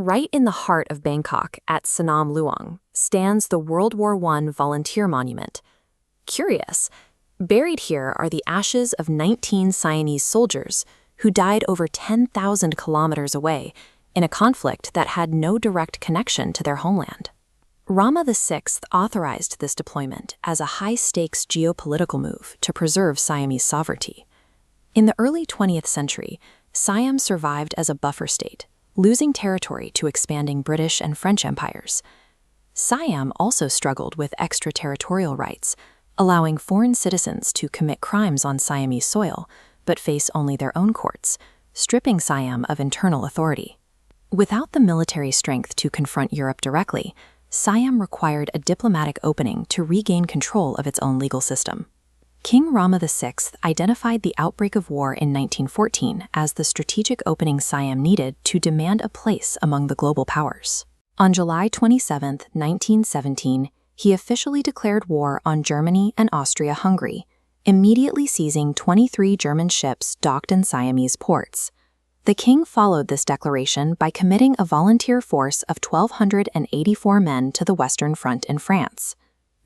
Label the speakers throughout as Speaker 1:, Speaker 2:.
Speaker 1: Right in the heart of Bangkok, at Sanam Luang, stands the World War I Volunteer Monument. Curious, buried here are the ashes of 19 Siamese soldiers who died over 10,000 kilometers away in a conflict that had no direct connection to their homeland. Rama VI authorized this deployment as a high-stakes geopolitical move to preserve Siamese sovereignty. In the early 20th century, Siam survived as a buffer state, losing territory to expanding British and French empires. Siam also struggled with extraterritorial rights, allowing foreign citizens to commit crimes on Siamese soil, but face only their own courts, stripping Siam of internal authority. Without the military strength to confront Europe directly, Siam required a diplomatic opening to regain control of its own legal system. King Rama VI identified the outbreak of war in 1914 as the strategic opening Siam needed to demand a place among the global powers. On July 27, 1917, he officially declared war on Germany and Austria-Hungary, immediately seizing 23 German ships docked in Siamese ports. The king followed this declaration by committing a volunteer force of 1,284 men to the Western Front in France.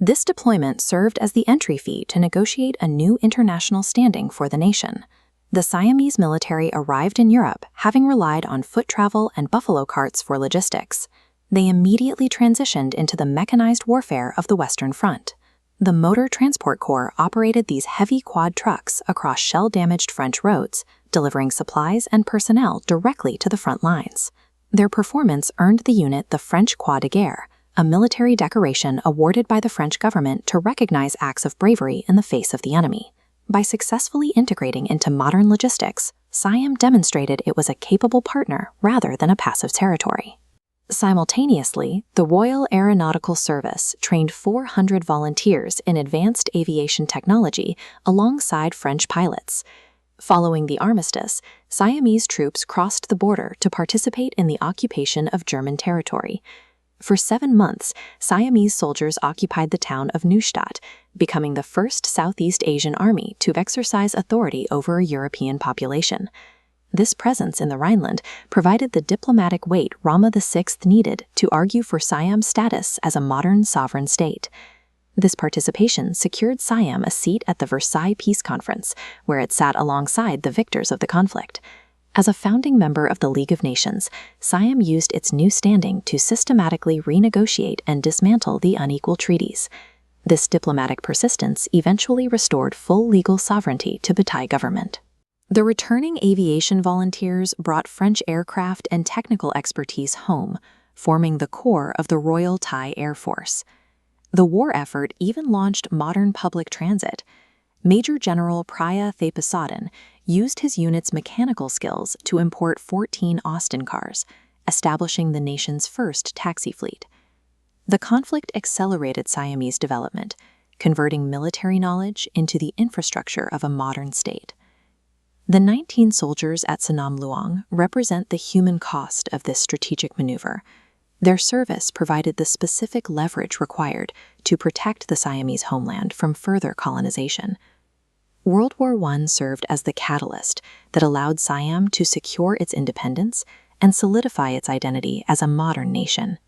Speaker 1: This deployment served as the entry fee to negotiate a new international standing for the nation. The Siamese military arrived in Europe, having relied on foot travel and buffalo carts for logistics. They immediately transitioned into the mechanized warfare of the Western Front. The Motor Transport Corps operated these heavy quad trucks across shell-damaged French roads, delivering supplies and personnel directly to the front lines. Their performance earned the unit the French Croix de Guerre, a military decoration awarded by the French government to recognize acts of bravery in the face of the enemy. By successfully integrating into modern logistics, Siam demonstrated it was a capable partner rather than a passive territory. Simultaneously, the Royal Aeronautical Service trained 400 volunteers in advanced aviation technology alongside French pilots. Following the armistice, Siamese troops crossed the border to participate in the occupation of German territory. For 7 months, Siamese soldiers occupied the town of Neustadt, becoming the first Southeast Asian army to exercise authority over a European population. This presence in the Rhineland provided the diplomatic weight Rama VI needed to argue for Siam's status as a modern sovereign state. This participation secured Siam a seat at the Versailles Peace Conference, where it sat alongside the victors of the conflict. As a founding member of the League of Nations, Siam used its new standing to systematically renegotiate and dismantle the unequal treaties. This diplomatic persistence eventually restored full legal sovereignty to the Thai government. The returning aviation volunteers brought French aircraft and technical expertise home, forming the core of the Royal Thai Air Force. The war effort even launched modern public transit. Major General Priya Thapasadan used his unit's mechanical skills to import 14 Austin cars, establishing the nation's first taxi fleet. The conflict accelerated Siamese development, converting military knowledge into the infrastructure of a modern state. The 19 soldiers at Sanam Luang represent the human cost of this strategic maneuver. Their service provided the specific leverage required to protect the Siamese homeland from further colonization. World War I served as the catalyst that allowed Siam to secure its independence and solidify its identity as a modern nation.